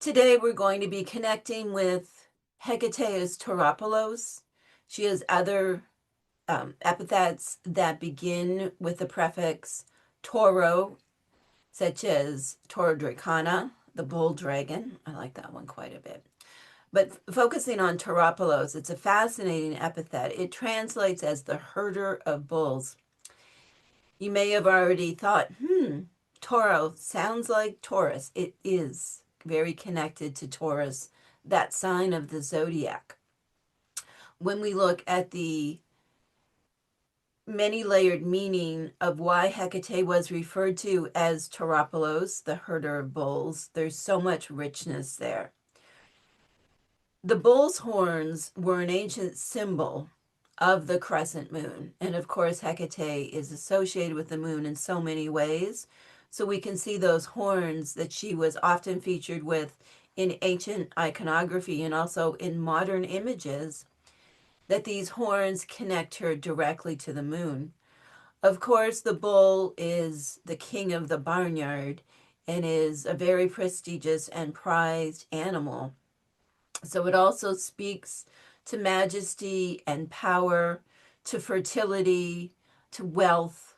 Today we're going to be connecting with Hecate's Tauropolos. She has other epithets that begin with the prefix Tauro, such as Taurodracana, the bull dragon. I like that one quite a bit. But focusing on Tauropolos, it's a fascinating epithet. It translates as the herder of bulls. You may have already thought, Tauros sounds like Taurus. It is very connected to Taurus, that sign of the zodiac. When we look at the many-layered meaning of why Hekate was referred to as Tauropolos, the herder of bulls, there's so much richness there. The bull's horns were an ancient symbol of the crescent moon. And of course, Hekate is associated with the moon in so many ways. So we can see those horns that she was often featured with in ancient iconography and also in modern images, that these horns connect her directly to the moon. Of course, the bull is the king of the barnyard and is a very prestigious and prized animal. So it also speaks to majesty and power, to fertility, to wealth.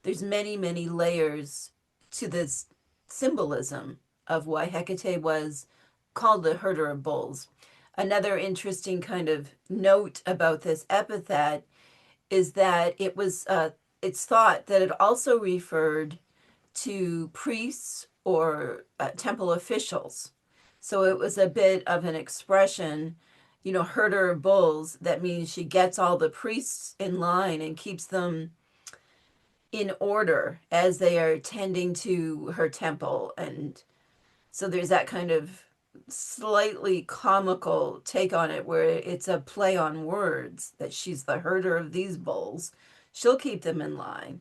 There's many, many layers to this symbolism of why Hekate was called the herder of bulls. Another interesting kind of note about this epithet is that it's thought that it also referred to priests or temple officials. So it was a bit of an expression, herder of bulls. That means she gets all the priests in line and keeps them in order as they are tending to her temple. And so there's that kind of slightly comical take on it where it's a play on words, that she's the herder of these bulls. She'll keep them in line.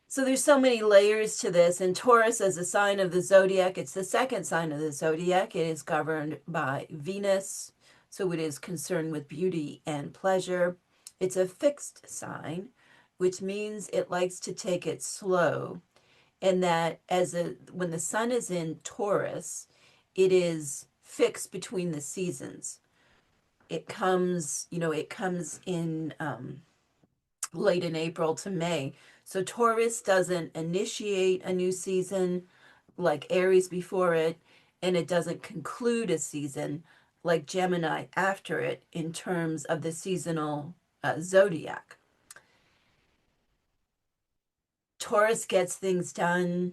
So there's so many layers to this. And Taurus, as a sign of the zodiac, it's the second sign of the zodiac. It is governed by Venus, so it is concerned with beauty and pleasure. It's a fixed sign, which means it likes to take it slow. And that when the sun is in Taurus, it is fixed between the seasons. It comes in late in April to May. So Taurus doesn't initiate a new season like Aries before it, and it doesn't conclude a season like Gemini after it in terms of the seasonal zodiac. Taurus gets things done.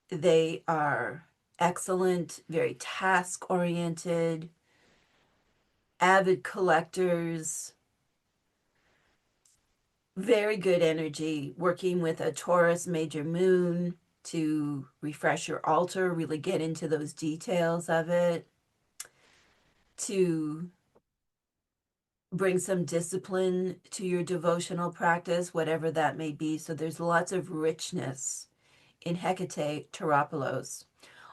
They are excellent, very task-oriented, avid collectors, very good energy, working with a Taurus major moon to refresh your altar, really get into those details of it, to bring some discipline to your devotional practice, whatever that may be. So there's lots of richness in Hekate Tauropolos.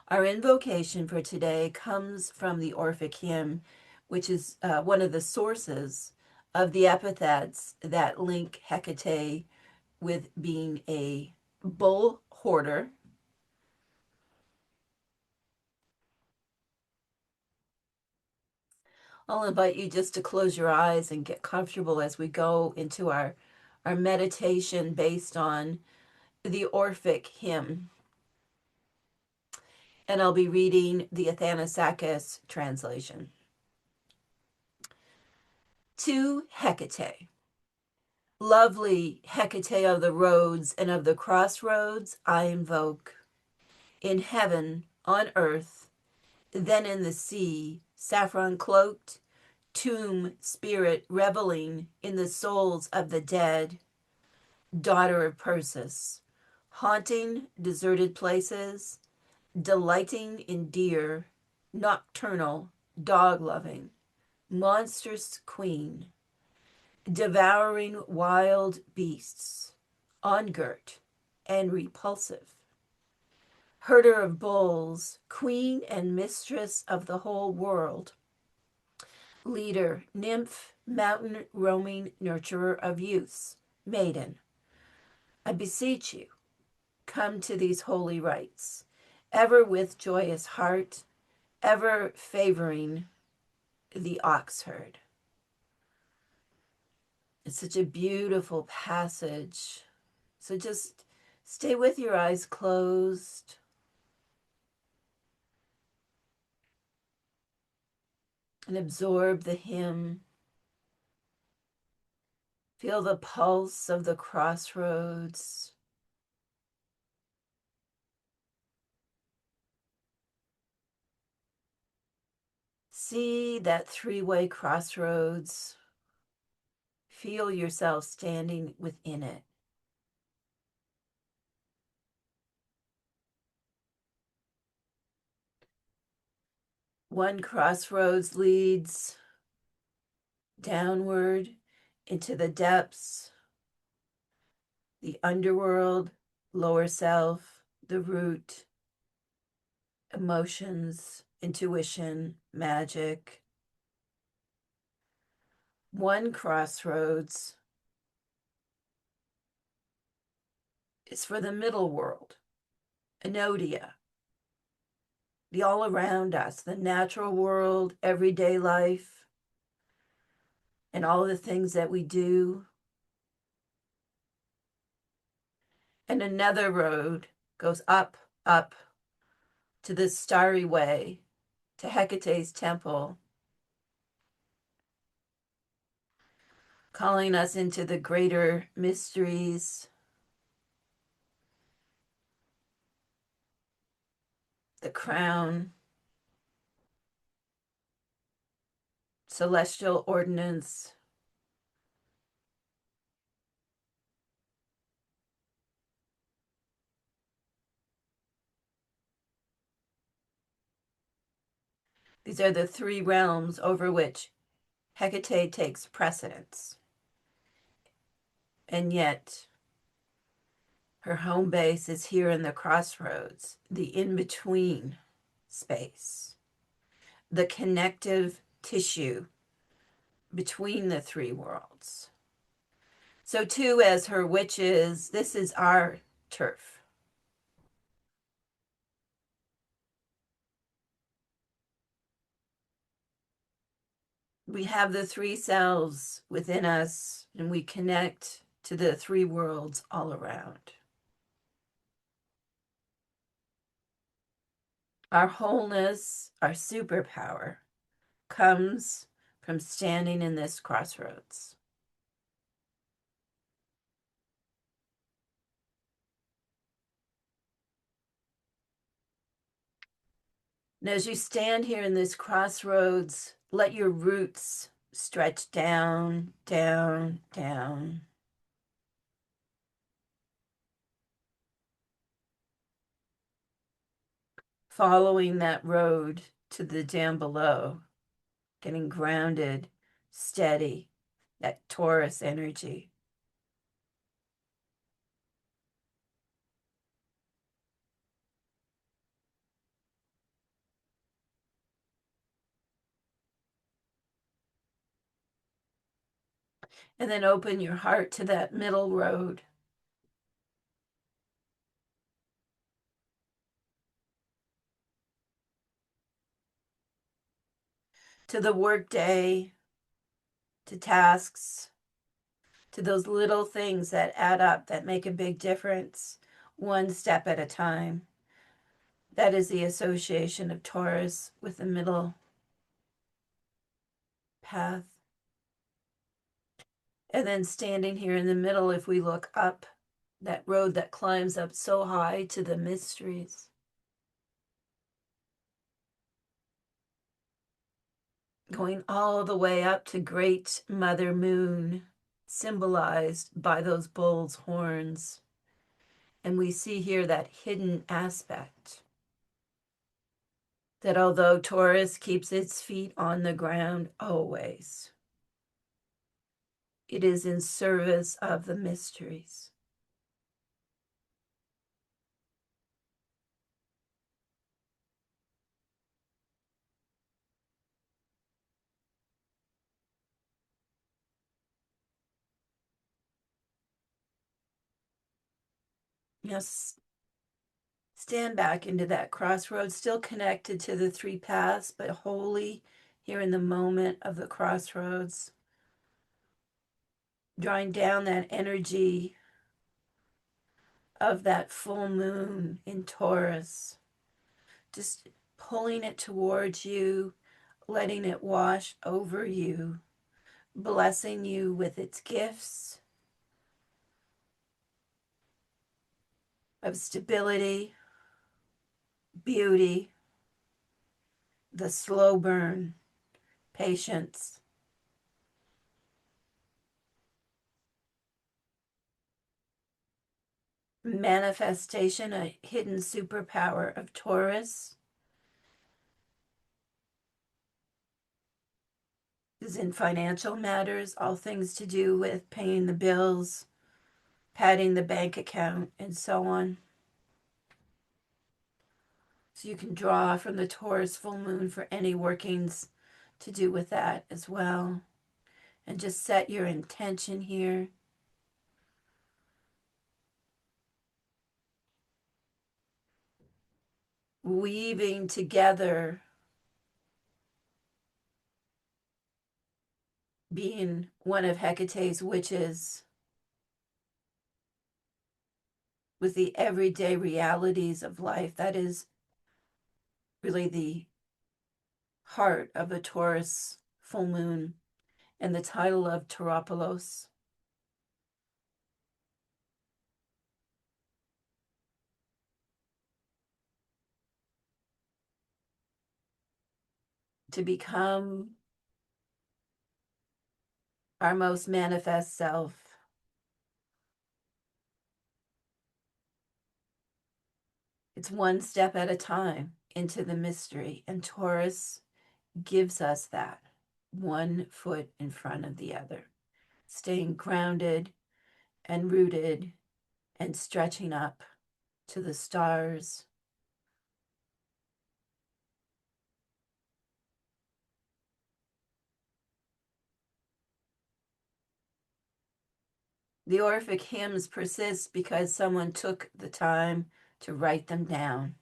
Our invocation for today comes from the Orphic Hymn, which is one of the sources of the epithets that link Hekate with being a bull hoarder. I'll invite you just to close your eyes and get comfortable as we go into our meditation based on the Orphic Hymn. And I'll be reading the Athanassakis translation. To Hekate. Lovely Hekate of the roads and of the crossroads, I invoke. In heaven, on earth, then in the sea, saffron-cloaked, tomb spirit reveling in the souls of the dead, daughter of Perses, haunting deserted places, delighting in deer, nocturnal, dog-loving, monstrous queen, devouring wild beasts, ungirt and repulsive, herder of bulls, queen and mistress of the whole world, leader, nymph, mountain roaming nurturer of youths, maiden, I beseech you, come to these holy rites, ever with joyous heart, ever favoring the oxherd. It's such a beautiful passage. So just stay with your eyes closed. And absorb the hymn. Feel the pulse of the crossroads. See that three-way crossroads. Feel yourself standing within it. One crossroads leads downward into the depths, the underworld, lower self, the root, emotions, intuition, magic. One crossroads is for the middle world, Enodia, the all around us, the natural world, everyday life, and all the things that we do. And another road goes up, up to the starry way, to Hecate's temple, calling us into the greater mysteries, the crown, celestial ordinance. These are the three realms over which Hekate takes precedence. And yet, her home base is here in the crossroads, the in-between space, the connective tissue between the three worlds. So too, as her witches, this is our turf. We have the three selves within us, and we connect to the three worlds all around. Our wholeness, our superpower, comes from standing in this crossroads. And as you stand here in this crossroads, let your roots stretch down, down, down. Following that road to the dam below, getting grounded, steady, that Taurus energy. And then open your heart to that middle road. To the workday, to tasks, to those little things that add up, that make a big difference, one step at a time. That is the association of Taurus with the middle path. And then standing here in the middle, if we look up, that road that climbs up so high to the mysteries. Going all the way up to Great Mother Moon, symbolized by those bull's horns. And we see here that hidden aspect. That although Taurus keeps its feet on the ground always, it is in service of the mysteries. Yes, stand back into that crossroads, still connected to the three paths, but wholly here in the moment of the crossroads, drawing down that energy of that full moon in Taurus, just pulling it towards you, letting it wash over you, blessing you with its gifts of stability, beauty, the slow burn, patience, manifestation, a hidden superpower of Taurus is in financial matters, all things to do with paying the bills, padding the bank account, and so on. So you can draw from the Taurus full moon for any workings to do with that as well. And just set your intention here. Weaving together, being one of Hecate's witches with the everyday realities of life. That is really the heart of the Taurus full moon and the title of Tauropolos. To become our most manifest self. It's one step at a time into the mystery, and Taurus gives us that, one foot in front of the other, staying grounded and rooted and stretching up to the stars. The Orphic hymns persist because someone took the time to write them down.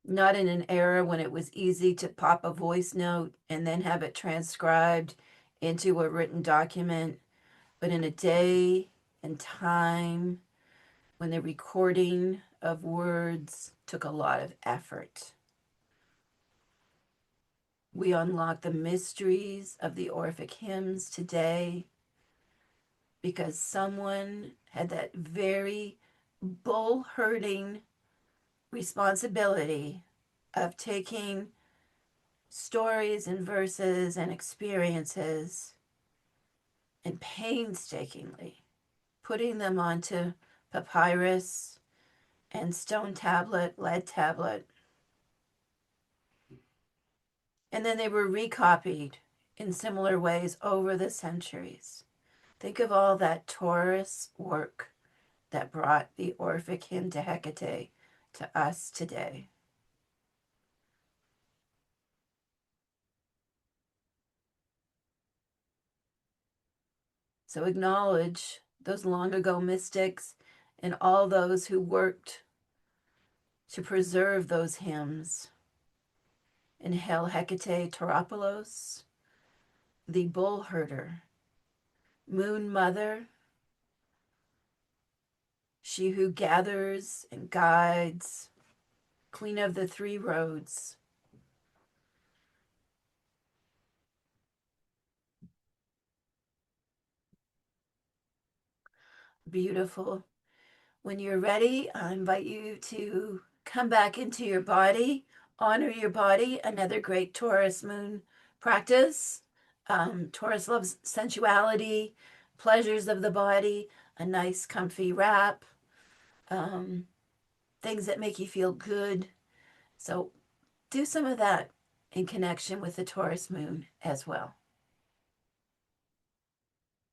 Not in an era when it was easy to pop a voice note and then have it transcribed into a written document, but in a day and time when the recording of words took a lot of effort. We unlock the mysteries of the Orphic hymns today because someone had that very bull herding responsibility of taking stories and verses and experiences and painstakingly putting them onto papyrus and stone tablet, lead tablet, and then they were recopied in similar ways over the centuries. Think of all that Taurus work that brought the Orphic hymn to Hekate to us today. So acknowledge those long ago mystics and all those who worked to preserve those hymns. Inhale Hekate Tauropolos, the bull herder, moon mother, she who gathers and guides, queen of the three roads. Beautiful. When you're ready, I invite you to come back into your body, honor your body, another great Taurus moon practice. Taurus loves sensuality, pleasures of the body, a nice comfy wrap, um, things that make you feel good. So do some of that in connection with the Taurus moon as well.